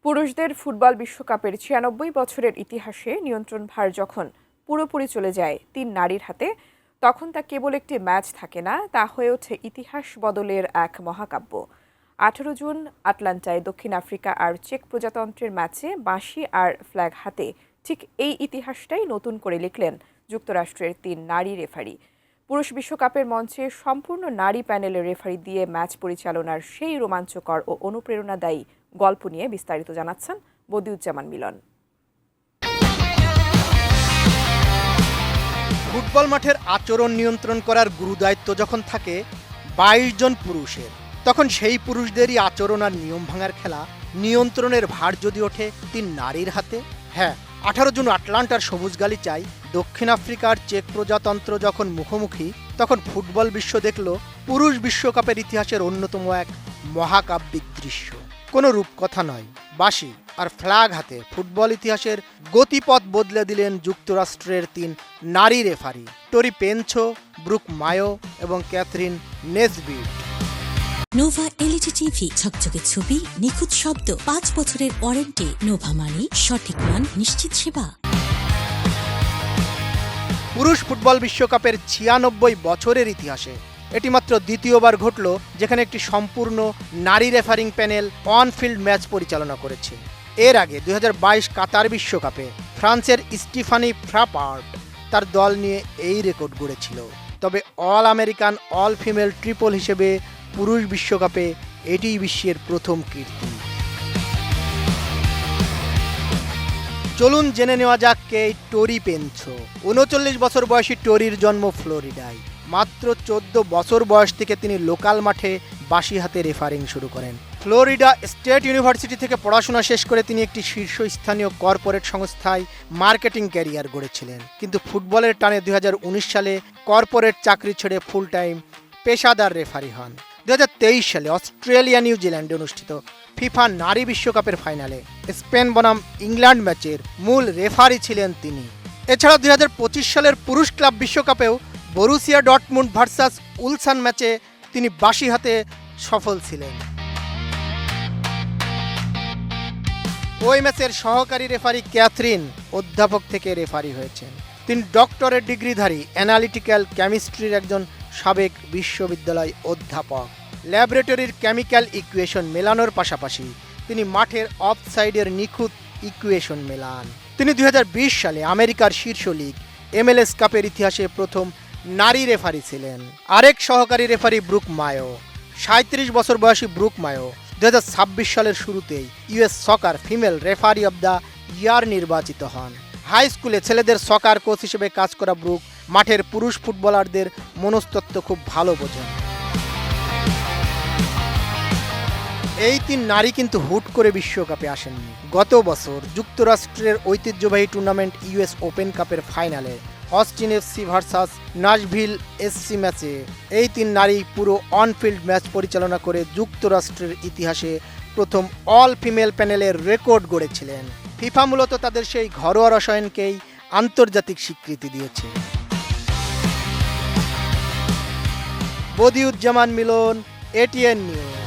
পুরুষদের ফুটবল বিশ্বকাপের ৯৬ বছরের ইতিহাসে নিয়ন্ত্রণভার যখন পুরোপুরি চলে যায় তিন নারীর হাতে, তখন তা কেবল একটি ম্যাচ থাকে না, তা হয়ে ওঠে ইতিহাস বদলের এক মহাকাব্য। ১৮ জুন আটলান্টায় দক্ষিণ আফ্রিকা আর চেক প্রজাতন্ত্রের ম্যাচে বাঁশি আর ফ্ল্যাগ হাতে ঠিক এই ইতিহাসটাই নতুন করে লিখলেন যুক্তরাষ্ট্রের তিন নারী রেফারি। পুরুষ বিশ্বকাপের মঞ্চে সম্পূর্ণ নারী প্যানেলের রেফারি দিয়ে ম্যাচ পরিচালনার সেই রোমাঞ্চকর ও অনুপ্রেরণাদায়ী গল্প নিয়ে বিস্তারিত জানাচ্ছেন বদিউজ্জামান মিলন। ফুটবল মাঠের আচরণ নিয়ন্ত্রণ করার গুরুদায়িত্ব যখন থাকে ২২ জন পুরুষের, তখন সেই পুরুষদেরই আচরণ আর নিয়ম ভাঙার খেলা নিয়ন্ত্রণের ভার যদি ওঠে তিন নারীর হাতে। হ্যাঁ, ১৮ জুন আটলান্টার সবুজ গালিচায় দক্ষিণ আফ্রিকার চেক প্রজাতন্ত্র যখন মুখোমুখি, তখন ফুটবল বিশ্ব দেখল পুরুষ বিশ্বকাপের ইতিহাসের অন্যতম এক মহাকাব্যিক দৃশ্য। কোনো রূপকথা নয়, বাঁশি আর ফ্ল্যাগ হাতে ফুটবল ইতিহাসের গতিপথ বদলে দিলেন যুক্তরাষ্ট্রের তিন নারী referee, Tori Penso, Brooke Mayo এবং Kathryn Nesbitt. Nova LED TV, ঝকঝকে ছবি, নিখুঁত শব্দ, ৫ বছরের ওয়ারেন্টি। নোভা মানে সঠিক মান, নিশ্চিত সেবা। পুরুষ ফুটবল বিশ্বকাপের ৯৬ বছরের ইতিহাসে এটি মাত্র দ্বিতীয়বার ঘটল যেখানে একটি সম্পূর্ণ নারী referring panel on field match পরিচালনা করেছে। এর আগে ২০২২ কাতার বিশ্বকাপে ফ্রান্সের স্টিফানি ফ্রাপার্ট তার দল নিয়ে এই রেকর্ড গড়েছিল। তবে all American all female triple হিসেবে পুরুষ বিশ্বকাপে এটিই বিশ্বের প্রথম কীর্তি। চলুন জেনে নেওয়া যাক কে টোরি পেনছো। ৩৯ বছর বয়সী টোরির জন্ম ফ্লোরিডায়। মাত্র ১৪ বছর বয়স থেকে তিনি লোকাল মাঠে বাঁশি হাতে রেফারিং শুরু করেন। ফ্লোরিডা স্টেট ইউনিভার্সিটি থেকে পড়াশোনা শেষ করে তিনি একটি শীর্ষস্থানীয় কর্পোরেট সংস্থায় মার্কেটিং ক্যারিয়ার গড়েছিলেন। কিন্তু ফুটবলের টানে ২০১৯ সালে কর্পোরেট চাকরি ছেড়ে ফুল টাইম পেশাদার রেফারি হন। ২০২৩ সালে অস্ট্রেলিয়া নিউজিল্যান্ডে অনুষ্ঠিত ফিফা নারী বিশ্বকাপের ফাইনালে স্পেন বনাম ইংল্যান্ড ম্যাচের মূল রেফারি ছিলেন তিনি। এছাড়া ২০২৫ সালের পুরুষ ক্লাব বিশ্বকাপেও বরুসিয়া ডর্টমুন্ড ভার্সাস উলসান ম্যাচে তিনি বাঁশি হাতে সফল ছিলেন। ওই ম্যাচের সহকারী রেফারি ক্যাথরিন অধ্যাপক থেকে রেফারি হয়েছেন। তিনি ডক্টরেট ডিগ্রিধারী অ্যানালিটিক্যাল কেমিস্ট্রির একজন সাবেক বিশ্ববিদ্যালয় অধ্যাপক। ল্যাবরেটরির কেমিক্যাল ইকুয়েশন মেলানোর পাশাপাশি তিনি মাঠের অফ সাইডের নিখুঁত ইকুয়েশন মেলান। তিনি ২০২০ সালে আমেরিকার শীর্ষ লিগ MLS কাপের ইতিহাসে প্রথম নারী রেফারি ছিলেন। আরেক সহকারী রেফারি ব্রুক মায়ো। ৩৭ বছর বয়সী ব্রুক মায়ো ২০২৬ সালের শুরুতেই US soccer female referee of the year নির্বাচিত হন। হাই স্কুলে ছেলেদের সকার কোচ হিসেবে কাজ করা ব্রুক মাঠের পুরুষ ফুটবলারদের মনস্তত্ত্ব খুব ভালো বোঝেন। এই তিন নারী কিন্তু হুট করে বিশ্বকাপে আসেননি। গত বছর যুক্তরাষ্ট্রের ঐতিহ্যবাহী টুর্নামেন্ট US ওপেন কাপের ফাইনালে অস্টিন FC ভার্সাস নাশভিল SC ম্যাচে এই তিন নারী পুরো অনফিল্ড ম্যাচ পরিচালনা করে যুক্তরাষ্ট্রের ইতিহাসে প্রথম অল ফিমেল প্যানেলের রেকর্ড গড়েছিলেন। ফিফা মূলত তাদের সেই ঘরোয়া রসায়নকেই আন্তর্জাতিক স্বীকৃতি দিয়েছে। বদিউজ্জামান মিলন, ATN নিউজ।